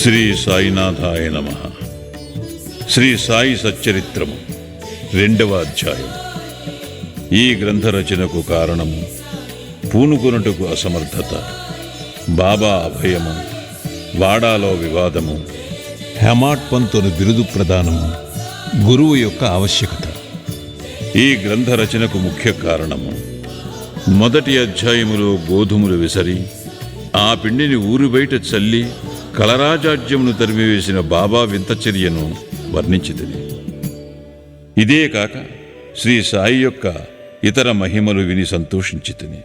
శ్రీ సాయినాథాయ నమః. శ్రీ సాయి సచ్చరిత్రము 2వ అధ్యాయం. ఈ గ్రంథ రచనకు కారణము పూనుకొనుటకు అసమర్థత, బాబా అభయము, వాడాలో వివాదము, హెమాట్ పంతును బిరుదు ప్రదానము, గురువు యొక్క ఆవశ్యకత. ఈ గ్రంథ రచనకు ముఖ్య కారణము మొదటి అధ్యాయములో గోధుమలు విసరి ఆ పిండిని ఊరు బయట చల్లి కలరాజాడ్యమును తరిమివేసిన బాబా వింతచర్యను వర్ణించితిని. ఇదే కాక శ్రీ సాయి యొక్క ఇతర మహిమలు విని సంతోషించితిని.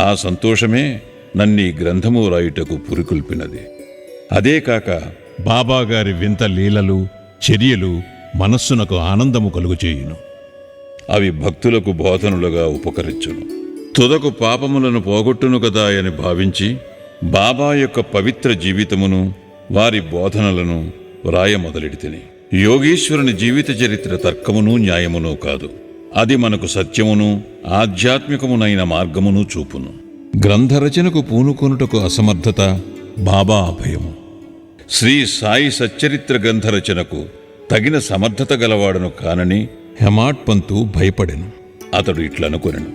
ఆ సంతోషమే నన్నీ గ్రంథము రాయుటకు పురికొల్పినది. అదే కాక బాబాగారి వింత లీలలు, చర్యలు మనస్సునకు ఆనందము కలుగుచేయును. అవి భక్తులకు బోధనులుగా ఉపకరించును. తుదకు పాపములను పోగొట్టును కదా అని భావించి బాబా యొక్క పవిత్ర జీవితమును, వారి బోధనలను వ్రాయ మొదలెడితిని. యోగీశ్వరుని జీవిత చరిత్ర తర్కమును న్యాయమును కాదు, అది మనకు సత్యమును ఆధ్యాత్మికమునైన మార్గమును చూపును. గ్రంథరచనకు పూనుకొనుటకు అసమర్థత, బాబా అభయము. శ్రీ సాయి సచ్చరిత్ర గ్రంథ రచనకు తగిన సమర్థత గలవాడను కానని హెమాట్ పంతు భయపడెను. అతడు ఇట్లనుకొనెను: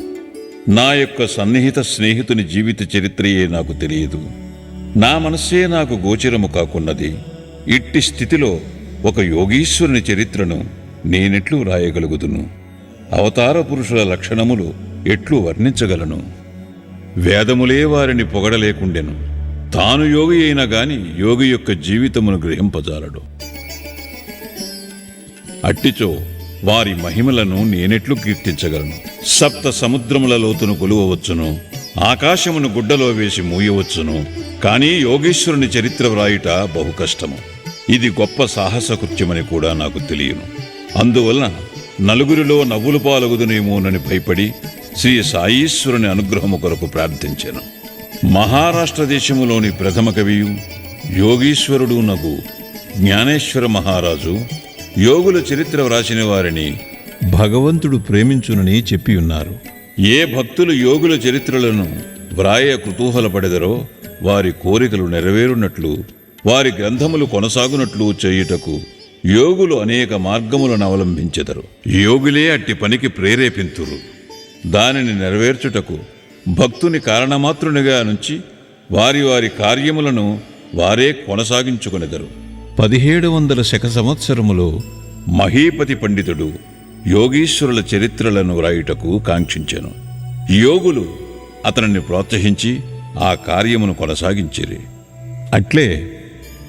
నా యొక్క సన్నిహిత స్నేహితుని జీవిత చరిత్రయే నాకు తెలియదు, నా మనస్సే నాకు గోచరము కాకున్నది. ఇట్టి స్థితిలో ఒక యోగీశ్వరుని చరిత్రను నేనెట్లు రాయగలుగుదును? అవతార పురుషుల లక్షణములు ఎట్లు వర్ణించగలను? వేదములే వారిని పొగడలేకుండెను. తాను యోగి అయినా గాని యోగి యొక్క జీవితమును గ్రహింపజాలడు. అట్టిచో వారి మహిమలను నేనెట్లు కీర్తించగలను? సప్త సముద్రముల లోతును కొలువవచ్చును, ఆకాశమును గుడ్డలో వేసి మూయవచ్చును, కానీ యోగేశ్వరుని చరిత్ర వ్రాయుట బహు కష్టము. ఇది గొప్ప సాహసకృత్యమని కూడా నాకు తెలియను. అందువలన నలుగురిలో నవ్వులు పాలగుదునేమోనని భయపడి శ్రీ సాయీశ్వరుని అనుగ్రహము కొరకు ప్రార్థించాను. మహారాష్ట్ర దేశములోని ప్రథమ కవియు యోగీశ్వరుడు నగు జ్ఞానేశ్వర మహారాజు యోగుల చరిత్ర వ్రాసిన వారిని భగవంతుడు ప్రేమించునని చెప్పియున్నారు. ఏ భక్తులు యోగుల చరిత్రలను వ్రాయ కుతూహలపడెదరో వారి కోరికలు నెరవేరునట్లు, వారి గ్రంథములు కొనసాగునట్లు చేయుటకు యోగులు అనేక మార్గములను అవలంబించెదరు. యోగులే అట్టి పనికి ప్రేరేపింతురు. దానిని నెరవేర్చుటకు భక్తుని కారణమాత్రునిగా నుంచి వారి వారి కార్యములను వారే కొనసాగించుకొనెదరు. 1700 శక సంవత్సరములో మహీపతి పండితుడు యోగీశ్వరుల చరిత్రలను వ్రాయుటకు కాంక్షించెను. యోగులు అతనిని ప్రోత్సహించి ఆ కార్యమును కొనసాగించిరి. అట్లే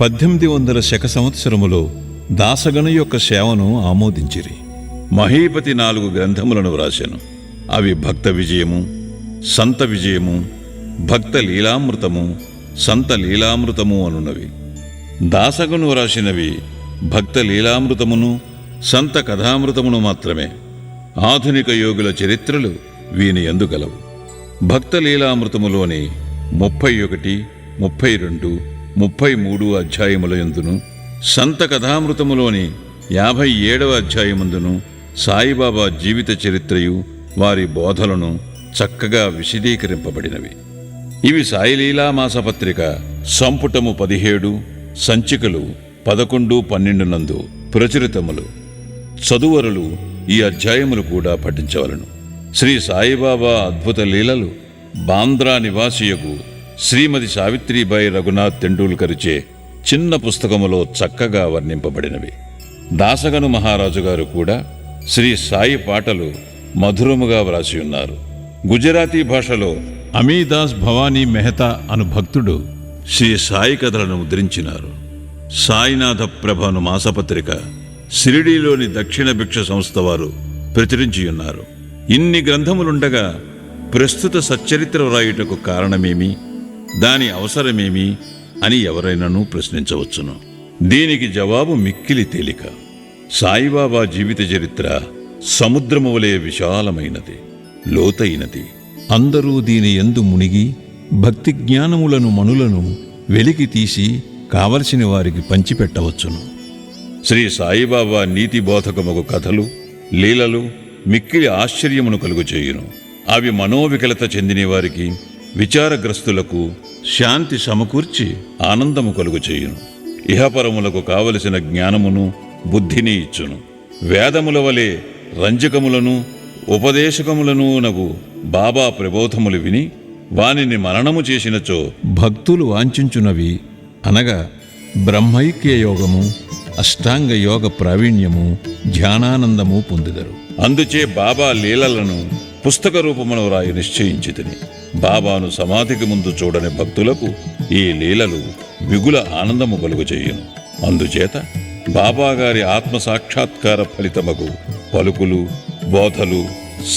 1800 శక సంవత్సరములో దాసగను యొక్క సేవను ఆమోదించిరి. మహీపతి 4 గ్రంథములను వ్రాసెను. అవి భక్త విజయము, సంత విజయము, భక్త లీలామృతము, సంత లీలామృతము అనున్నవి. దాసగను వ్రాసినవి భక్త లీలామృతమును, సంత కథామృతమును మాత్రమే. ఆధునిక యోగుల చరిత్రలు వీని యందు గలవు. భక్త లీలామృతములోని 31, 32, 33 అధ్యాయముల యందును, సంత కథామృతములోని 57వ అధ్యాయమందును సాయిబాబా జీవిత చరిత్రయు వారి బోధలను చక్కగా విశదీకరింపబడినవి. ఇవి సాయిలీలా మాసపత్రిక సంపుటము 17, సంచికలు 11, 12 నందు ప్రచురితములు. చదువరులు ఈ అధ్యాయములు కూడా పఠించవలను. శ్రీ సాయిబాబా అద్భుత లీలలు బాంద్రా నివాసియకు శ్రీమతి సావిత్రిబాయి రఘునాథ్ తెండూల్కర్చే చిన్న పుస్తకములో చక్కగా వర్ణింపబడినవి. దాసగను మహారాజు గారు కూడా శ్రీ సాయి పాటలు మధురముగా వ్రాసి ఉన్నారు. గుజరాతీ భాషలో అమీదాస్ భవానీ మెహతా అను భక్తుడు శ్రీ సాయి కథలను ముద్రించినారు. సాయినాథ ప్రభను మాసపత్రిక షిరిడీలోని దక్షిణ భిక్ష సంస్థ వారు ప్రచురించియున్నారు. ఇన్ని గ్రంథములుండగా ప్రస్తుత సచ్చరిత్ర వ్రాయుటకు కారణమేమి, దాని అవసరమేమి అని ఎవరైనాను ప్రశ్నించవచ్చును. దీనికి జవాబు మిక్కిలి తేలిక. సాయిబాబా జీవిత చరిత్ర సముద్రము వలె విశాలమైనది, లోతైనది. అందరూ దీని యందు మునిగి భక్తి జ్ఞానములను మనులను వెలికి తీసి కావలసిన వారికి పంచిపెట్టవచ్చును. శ్రీ సాయిబాబా నీతి బోధకముగు కథలు, లీలలు మిక్కిలి ఆశ్చర్యమును కలుగుచేయును. అవి మనోవికలత చెందిన వారికి, విచారగ్రస్తులకు శాంతి సమకూర్చి ఆనందము కలుగుచేయును. ఇహపరములకు కావలసిన జ్ఞానమును బుద్ధిని ఇచ్చును. వేదముల వలె రంజకములను ఉపదేశకములను నగు బాబా ప్రబోధములు విని వానిని మననము చేసినచో భక్తులు వాంఛించునవి అనగా బ్రహ్మైక్య యోగము, అష్టాంగ యోగ ప్రావీణ్యము, ధ్యానానందము పొందుదరు. అందుచే బాబా లీలలను పుస్తక రూపమును రాయి నిశ్చయించితిని. బాబాను సమాధికి ముందు చూడని భక్తులకు ఈ లీలలు మిగుల ఆనందము కలుగజేయును. అందుచేత బాబాగారి ఆత్మసాక్షాత్కార ఫలితమగు పలుకులు, బోధలు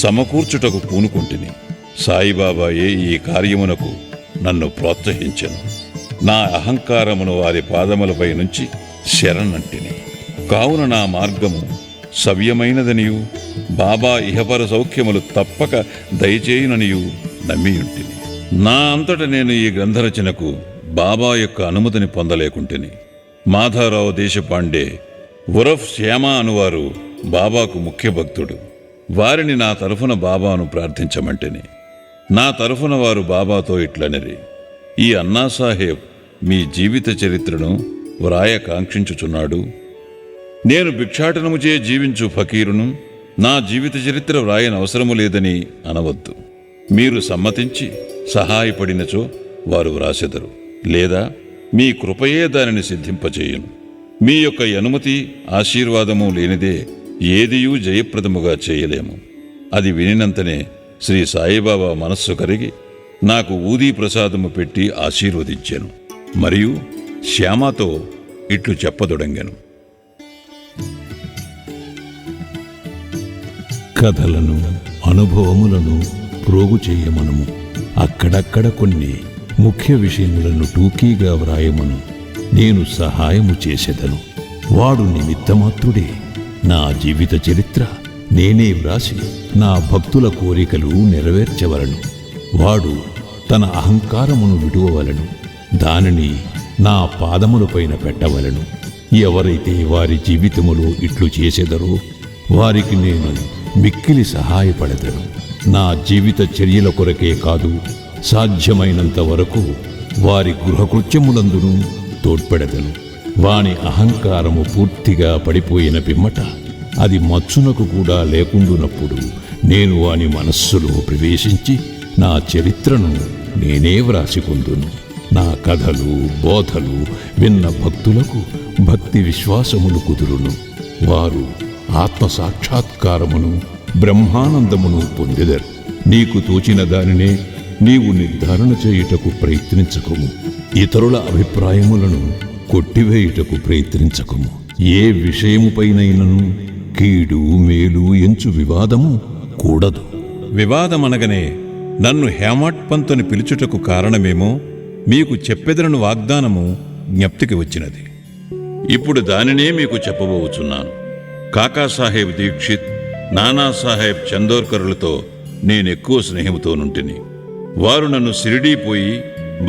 సమకూర్చుటకు పూనుకుంటుని. సాయిబాబాయే ఈ కార్యమునకు నన్ను ప్రోత్సహించెను. నా అహంకారమును వారి పాదములపై నుంచి శరణంటిని. కావున నా మార్గము సవ్యమైనదనియు బాబా ఇహపర సౌఖ్యములు తప్పక దయచేయుననియు నమ్మియుంటిని. నా అంతట నేను ఈ గ్రంథరచనకు బాబా యొక్క అనుమతిని పొందలేకుంటిని. మాధవరావు దేశపాండే ఉరఫ్ శ్యామ అనువారు బాబాకు ముఖ్య భక్తుడు. వారిని నా తరఫున బాబాను ప్రార్థించమంటిని. నా తరఫున వారు బాబాతో ఇట్లనిరి: ఈ అన్నాసాహెబ్ మీ జీవిత చరిత్రను వ్రాయ కాంక్షించుచున్నాడు. నేను భిక్షాటనముచే జీవించు ఫకీరును, నా జీవిత చరిత్ర వ్రాయనవసరము లేదని అనవద్దు. మీరు సమ్మతించి సహాయపడినచో వారు వ్రాసెదరు, లేదా మీ కృపయే దానిని సిద్ధింపచేయును. మీ యొక్క అనుమతి ఆశీర్వాదము లేనిదే ఏదియూ జయప్రదముగా చేయలేము. అది వినినంతనే శ్రీ సాయిబాబా మనస్సు కరిగి నాకు ఊదీ ప్రసాదము పెట్టి ఆశీర్వదించాను. మరియు శ్యామతో ఇట్లు చెప్పదొడంగెను: కథలను, అనుభవములను ప్రోగు చేయమనము. అక్కడక్కడ కొన్ని ముఖ్య విషయములను టూకీగా వ్రాయమను. నేను సహాయము చేసేదను. వాడు నిమిత్తమాత్రుడే. నా జీవిత చరిత్ర నేనే వ్రాసి నా భక్తుల కోరికలు నెరవేర్చవలను. వాడు తన అహంకారమును విడువవలను. దానిని నా పాదములపైన పెట్టవలను. ఎవరైతే వారి జీవితములో ఇట్లు చేసేదరో వారికి నేను మిక్కిలి సహాయపడదను. నా జీవిత చర్యల కొరకే కాదు, సాధ్యమైనంత వరకు వారి గృహకృత్యములందును తోడ్పడదను. వాని అహంకారము పూర్తిగా పడిపోయిన పిమ్మట, అది మచ్చునకు కూడా లేకుండునప్పుడు నేను వాని మనస్సులో ప్రవేశించి నా చరిత్రను నేనే వ్రాసికొందును. నా కథలు, బోధలు విన్న భక్తులకు భక్తి విశ్వాసములు కుదురును. వారు ఆత్మసాక్షాత్కారమును, బ్రహ్మానందమును పొందెదరు. నీకు తోచిన దానినే నీవు నిర్ధారణ చేయుటకు ప్రయత్నించకుము. ఇతరుల అభిప్రాయములను కొట్టివేయుటకు ప్రయత్నించకుము. ఏ విషయముపైనైనను కీడు మేలు ఎంచు వివాదము కూడదు. వివాదమనగనే నన్ను హేమాడ్ పంతుని పిలుచుటకు కారణమేమో మీకు చెప్పెదరను వాగ్దానము జ్ఞప్తికి వచ్చినది. ఇప్పుడు దానినే మీకు చెప్పబోచున్నాను. కాకాసాహెబ్ దీక్షిత్, నానాసాహెబ్ చందోర్కరులతో నేనెక్కువ స్నేహముతోనుంటిని. వారు నన్ను షిరిడీ పోయి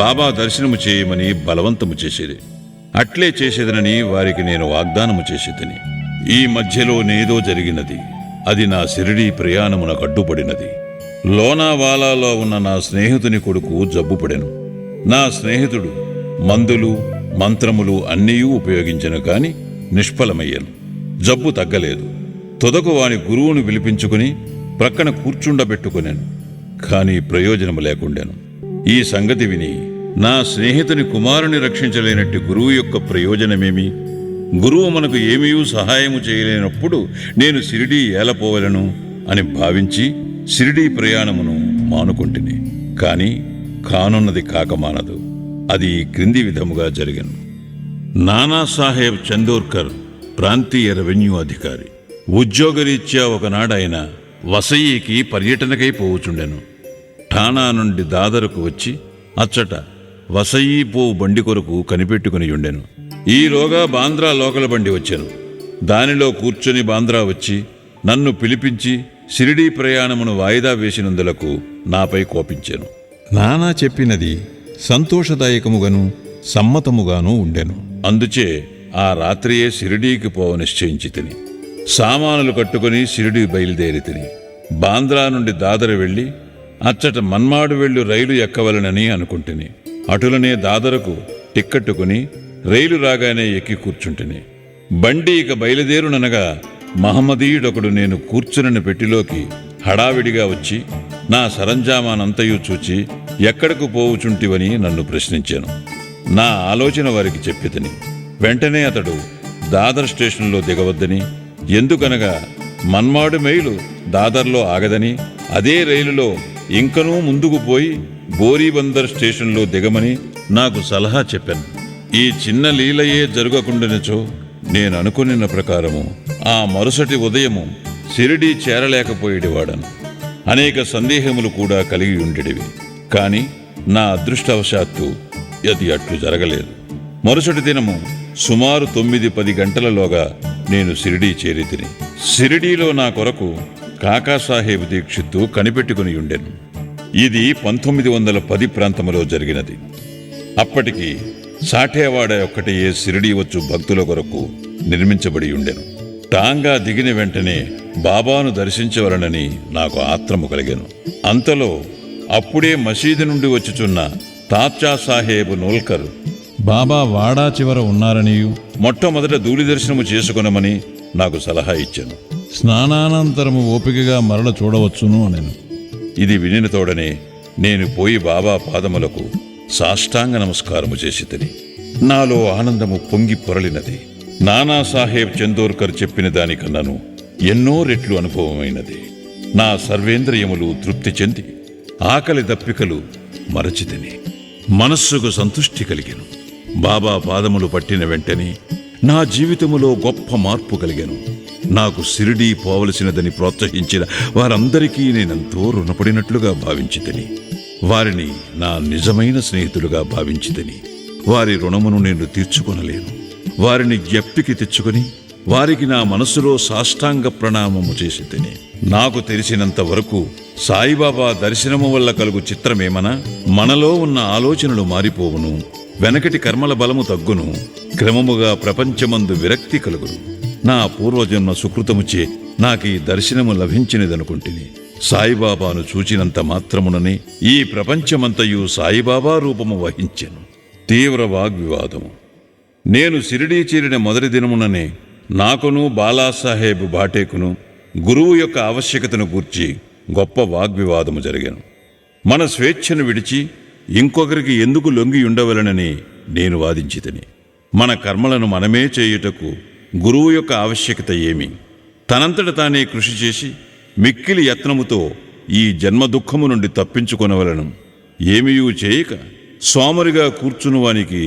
బాబా దర్శనము చేయమని బలవంతము చేసేది. అట్లే చేసేదనని వారికి నేను వాగ్దానము చేసేదని. ఈ మధ్యలో నేదో జరిగినది. అది నా షిరిడీ ప్రయాణమునకు అడ్డుపడినది. లోనావాలాలో ఉన్న నా స్నేహితుని కొడుకు జబ్బుపడెను. నా స్నేహితుడు మందులు, మంత్రములు అన్నీయూ ఉపయోగించెను కాని నిష్ఫలమయ్యాను. జబ్బు తగ్గలేదు. తుదకు వాని గురువును పిలిపించుకుని ప్రక్కన కూర్చుండబెట్టుకున్నాను. కాని ప్రయోజనము లేకుండాను. ఈ సంగతి విని నా స్నేహితుని కుమారుని రక్షించలేనట్టి గురువు యొక్క ప్రయోజనమేమి? గురువు మనకు ఏమీ సహాయము చేయలేనప్పుడు నేను షిరిడీ ఏలపోవలను అని భావించి షిరిడీ ప్రయాణమును మానుకొంటిని. కాని కానున్నది కాకమానదు. అది క్రింది విధముగా జరిగను. నానాసాహెబ్ చందోర్కర్ ప్రాంతీయ రెవెన్యూ అధికారి. ఉద్యోగరీత్యా ఒకనాడాయన వసయికి పర్యటనకై పోవుచుండెను. ఠాణా నుండి దాదరకు వచ్చి అచ్చట వసయి పోవు బండి కొరకు కనిపెట్టుకుని ఉండెను. ఈలోగా బాంద్రా లోకల బండి వచ్చెను. దానిలో కూర్చొని బాంద్రా వచ్చి నన్ను పిలిపించి షిరిడీ ప్రయాణమును వాయిదా వేసినందులకు నాపై కోపించెను. నానా చెప్పినది సంతోషదాయకముగాను సమ్మతముగాను ఉండెను. అందుచే ఆ రాత్రియే షిరిడీకి పోవ నిశ్చయించి తిని సామానులు కట్టుకుని షిరిడీ బయలుదేరి తిని బాంద్రా నుండి దాదర వెళ్ళి అచ్చట మన్మాడు వెళ్ళు రైలు ఎక్కవలనని అనుకుంటుని. అటులనే దాదరకు టిక్కట్టుకుని రైలు రాగానే ఎక్కి కూర్చుంటిని. బండి ఇక బయలుదేరుననగా మహమ్మదీయుడొకడు నేను కూర్చునని పెట్టిలోకి హడావిడిగా వచ్చి నా సరంజామానంతయు చూచి ఎక్కడకు పోవుచుంటివని నన్ను ప్రశ్నించాను. నా ఆలోచన వారికి చెప్పితిని. వెంటనే అతడు దాదర్ స్టేషన్లో దిగవద్దని, ఎందుకనగా మన్మాడు మైలు దాదర్లో ఆగదని, అదే రైలులో ఇంకనూ ముందుకు పోయి బోరీబందర్ స్టేషన్లో దిగమని నాకు సలహా చెప్పాను. ఈ చిన్న లీలయే జరగకుండానిచో నేను అనుకున్న ప్రకారము ఆ మరుసటి ఉదయము షిరిడీ చేరలేకపోయేవాడను. అనేక సందేహములు కూడా కలిగి ఉండేవి. కాని నా అదృష్టవశాత్తు అది అట్లు జరగలేదు. మరుసటి దినము సుమారు 9-10 గంటలలోగా నేను షిరిడీ చేరితిని. షిరిడీలో నా కొరకు కాకాసాహెబ్ దీక్షిత్తు కనిపెట్టుకుని ఉండెను. ఇది 1910 ప్రాంతములో జరిగినది. అప్పటికి సాఠేవాడ ఒక్కటే షిరిడీ వచ్చు భక్తుల కొరకు నిర్మించబడి ఉండెను. టాంగా దిగిన వెంటనే బాబాను దర్శించవలనని నాకు ఆత్రము కలిగెను. అంతలో అప్పుడే మసీదు నుండి వచ్చుచున్న తాత్యా సాహేబ్ నోల్కర్ బాబా వాడా చివర ఉన్నారనియు మొట్టమొదట ధూళి దర్శనము చేసుకొనమని నాకు సలహా ఇచ్చాను. స్నానానంతరము ఓపికగా మరల చూడవచ్చును అనెను. ఇది వినిన తోడనే నేను పోయి బాబా పాదములకు సాష్టాంగ నమస్కారము చేసితిని. నాలో ఆనందము పొంగి పొరలినది. నానాసాహెబ్ చందోర్కర్ చెప్పిన దానికన్నాను ఎన్నో రెట్లు అనుభవమైనది. నా సర్వేంద్రియములు తృప్తి చెంది ఆకలి దప్పికలు మరచితిని. మనస్సుకు సంతుష్టి కలిగెను. బాబా పాదములు పట్టిన వెంటనే నా జీవితములో గొప్ప మార్పు కలిగెను. నాకు షిరిడీ పోవలసినదని ప్రోత్సహించిన వారందరికీ నేనెంతో రుణపడినట్లుగా భావించితిని. వారిని నా నిజమైన స్నేహితులుగా భావించితిని. వారి రుణమును నేను తీర్చుకొనలేను. వారిని జ్ఞప్తికి తెచ్చుకొని వారికి నా మనస్సులో సాష్టాంగ ప్రణామము చేసితిని. నాకు తెలిసినంత వరకు సాయిబాబా దర్శనము వల్ల కలుగు చిత్రమేమనా, మనలో ఉన్న ఆలోచనలు మారిపోవును, వెనకటి కర్మల బలము తగ్గును, క్రమముగా ప్రపంచమందు విరక్తి కలుగును. నా పూర్వజన్మ సుకృతముచే నాకీ దర్శనము లభించినదనుకుంటుని. సాయిబాబాను చూచినంత మాత్రముననే ఈ ప్రపంచమంతయు సాయిబాబా రూపము వహించెను. తీవ్ర వాగ్వివాదము. నేను షిరిడీ చేరిన మొదటి దినముననే నాకును బాలాసాహెబ్ భాటేకును గురువు యొక్క ఆవశ్యకతను గూర్చి గొప్ప వాగ్వివాదము జరిగాను. మన స్వేచ్ఛను విడిచి ఇంకొకరికి ఎందుకు లొంగి ఉండవలనని నేను వాదించితిని. మన కర్మలను మనమే చేయుటకు గురువు యొక్క ఆవశ్యకత ఏమి? తనంతట తానే కృషి చేసి మిక్కిలి యత్నముతో ఈ జన్మ దుఃఖము నుండి తప్పించుకొనవలను. ఏమీయూ చేయక సోమరిగా కూర్చునువానికి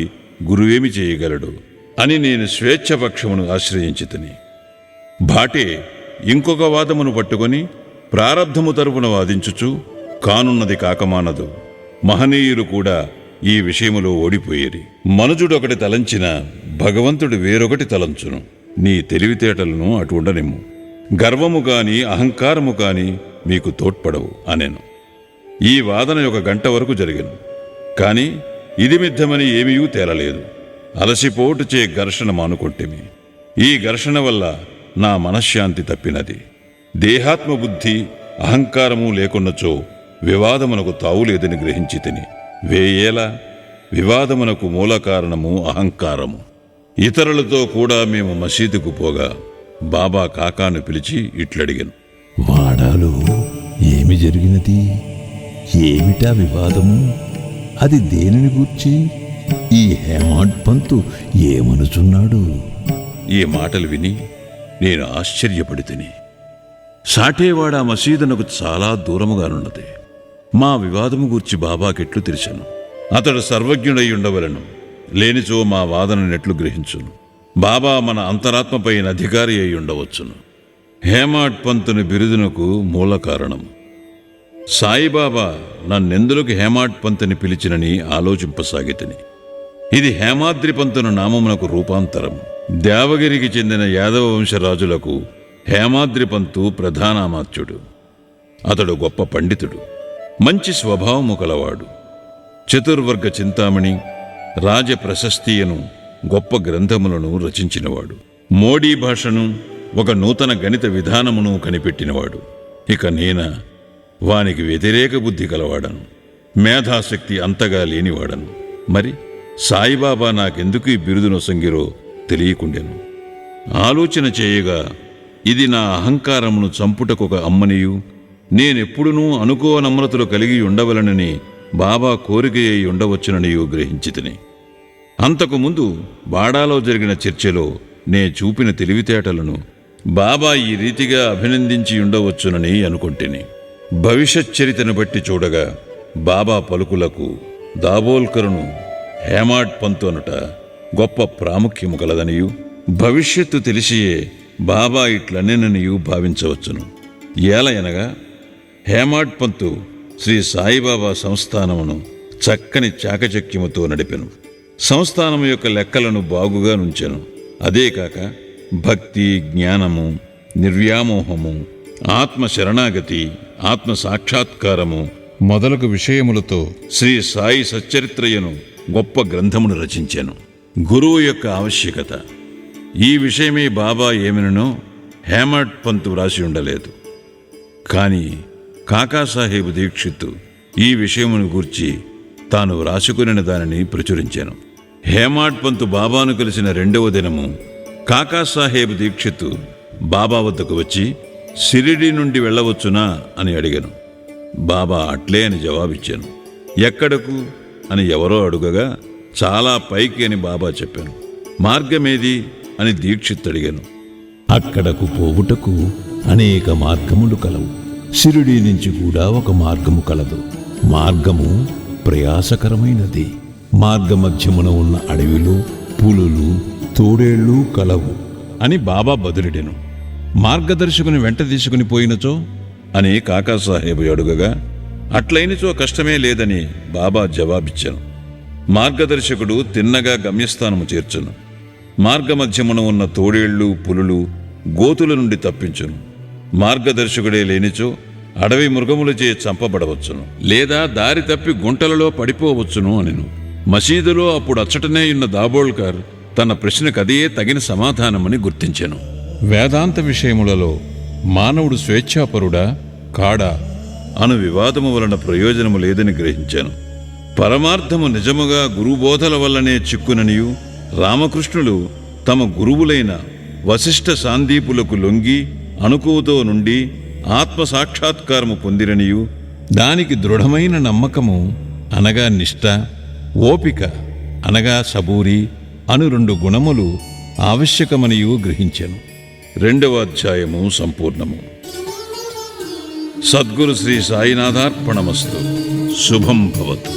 గురువేమి చేయగలడు అని నేను స్వేచ్ఛపక్షమును ఆశ్రయించితిని. భాటే ఇంకొక వాదమును పట్టుకొని ప్రారబ్ధము తరపున వాదించుచు కానున్నది కాకమానదు. మహనీయులు కూడా ఈ విషయములో ఓడిపోయేరి. మనుజుడొకటి తలంచిన భగవంతుడు వేరొకటి తలంచును. నీ తెలివితేటలను అటు ఉండనిమ్ము. గర్వము కాని అహంకారము కాని మీకు తోడ్పడవు అనెను. ఈ వాదన 1 గంట వరకు జరిగెను. కాని ఇది మిథ్యమని ఏమీయూ తేలలేదు. అలసిపోటుచే ఘర్షణ మానుకొంటిమి. ఈ ఘర్షణ వల్ల నా మనశ్శాంతి తప్పినది. దేహాత్మబుద్ధి అహంకారము లేకున్నచో వివాదమునకు తావులేదని గ్రహించితిని. వేయేలా వివాదమునకు మూల కారణము అహంకారము. ఇతరులతో కూడా మేము మసీదుకు పోగా బాబా కాకాను పిలిచి ఇట్లడిగాను. వాడాలో ఏమి జరిగినది? ఏమిటా వివాదము? అది దేనిని గూర్చి? ఈ హేమాడ్ పంతు ఏమనుచున్నాడు? ఈ మాటలు విని నేను ఆశ్చర్యపడితిని. సాఠేవాడ మసీదునకు చాలా దూరముగానున్నది. మా వివాదము గూర్చి బాబాకెట్లు తెలిసెను. అతడు సర్వజ్ఞుడై ఉండవలను, లేనిచో మా వాదననెట్లు గ్రహించును. బాబా మన అంతరాత్మపైన అధికారి అయి ఉండవచ్చును. హేమాడ్ పంతుని బిరుదునకు మూల కారణం సాయిబాబా నన్నెందులకు హేమాడ్ పంతుని పిలిచినని ఆలోచింపసాగితిని. ఇది హేమాద్రి పంతును నామమునకు రూపాంతరం. దేవగిరికి చెందిన యాదవ వంశరాజులకు హేమాద్రి పంతు ప్రధానామాత్యుడు. అతడు గొప్ప పండితుడు, మంచి స్వభావము కలవాడు. చతుర్వర్గ చింతామణి, రాజ ప్రశస్తియను గొప్ప గ్రంథములను రచించినవాడు. మోడీ భాషను, ఒక నూతన గణిత విధానమును కనిపెట్టినవాడు. ఇక నేనా వానికి వ్యతిరేక బుద్ధి కలవాడను, మేధాశక్తి అంతగా లేనివాడను. మరి సాయిబాబా నాకెందుకు ఈ బిరుదు నొసంగిరో తెలియకుండెను. ఆలోచన చేయగా ఇది నా అహంకారమును చంపుటకొక అమ్మనియు నేనెప్పుడునూ అనుకోనమ్రతలు కలిగి ఉండవలనని బాబా కోరిక అయి ఉండవచ్చుననియు గ్రహించితిని. అంతకుముందు బాడాలో జరిగిన చర్చలో నే చూపిన తెలివితేటలను బాబా ఈ రీతిగా అభినందించి ఉండవచ్చునని అనుకొంటిని. భవిష్యచ్చరితను బట్టి చూడగా బాబా పలుకులకు దాబోల్కరును హేమాడ్ పంతు అనుట గొప్ప ప్రాముఖ్యము కలదనియు భవిష్యత్తు తెలిసియే బాబా ఇట్లనేననియు భావించవచ్చును. ఏలయనగా హేమాడ్ పంతు శ్రీ సాయిబాబా సంస్థానమును చక్కని చాకచక్యముతో నడిపెను. సంస్థానము యొక్క లెక్కలను బాగుగా నుంచెను. అదే కాక భక్తి, జ్ఞానము, నిర్వ్యామోహము, ఆత్మ శరణాగతి, ఆత్మ సాక్షాత్కారము మొదలగు విషయములతో శ్రీ సాయి సచ్చరిత్రయను గొప్ప గ్రంథమును రచించెను. గురువు యొక్క ఆవశ్యకత ఈ విషయమే బాబా ఏమినో హేమాడ్ పంతు వ్రాసి ఉండలేదు. కాని కాకాసాహెబ్ దీక్షిత్ ఈ విషయమును గూర్చి తాను వ్రాసుకుని దానిని ప్రచురించాను. హేమాడ్ పంతు బాబాను కలిసిన 2వ దినము కాకాసాహెబ్ దీక్షిత్ బాబా వద్దకు వచ్చి షిరిడి నుండి వెళ్ళవచ్చునా అని అడిగాను. బాబా అట్లే అని జవాబిచ్చాను. ఎక్కడకు అని ఎవరో అడుగగా చాలా పైకి అని బాబా చెప్పాను. మార్గమేది అని దీక్షిత్ అడిగాను. అక్కడకు పోవుటకు అనేక మార్గములు కలవు. షిరిడీ నుంచి కూడా ఒక మార్గము కలదు. మార్గము ప్రయాసకరమైనది. మార్గమధ్యమున ఉన్న అడవిలో పులులు, తోడేళ్లు కలవు అని బాబా బదులిడెను. మార్గదర్శకుని వెంట తీసుకుని పోయినచో అని కాకాసాహెబ్ అడుగగా అట్లయినచో కష్టమే లేదని బాబా జవాబిచ్చాను. మార్గదర్శకుడు తిన్నగా గమ్యస్థానము చేర్చును. మార్గమధ్యమున ఉన్న తోడేళ్లు, పులులు, గోతుల నుండి తప్పించును. మార్గదర్శకుడే లేనిచో అడవి మృగములచే చంపబడవచ్చును, లేదా దారి తప్పి గుంటలలో పడిపోవచ్చును అనెను. మసీదులో అప్పుడు అచ్చటనే ఉన్న దాబోల్కర్ తన ప్రశ్నకదే తగిన సమాధానమని గుర్తించెను. వేదాంత విషయములలో మానవుడు స్వేచ్ఛాపరుడా కాడా అను వివాదము వలన ప్రయోజనము లేదని గ్రహించాను. పరమార్థము నిజముగా గురుబోధల వల్లనే చిక్కుననియు రామకృష్ణులు తమ గురువులైన వశిష్ఠ సాందీపులకు లొంగి అనుకువతో నుండి ఆత్మసాక్షాత్కారము పొందిరనియు దానికి దృఢమైన నమ్మకము అనగా నిష్ఠ, ఓపిక అనగా సబూరి అను 2 గుణములు ఆవశ్యకమనియు గ్రహించెను. 2వ అధ్యాయము సంపూర్ణము. సద్గురు శ్రీ సాయినాథార్పణమస్తు. శుభం భవతు.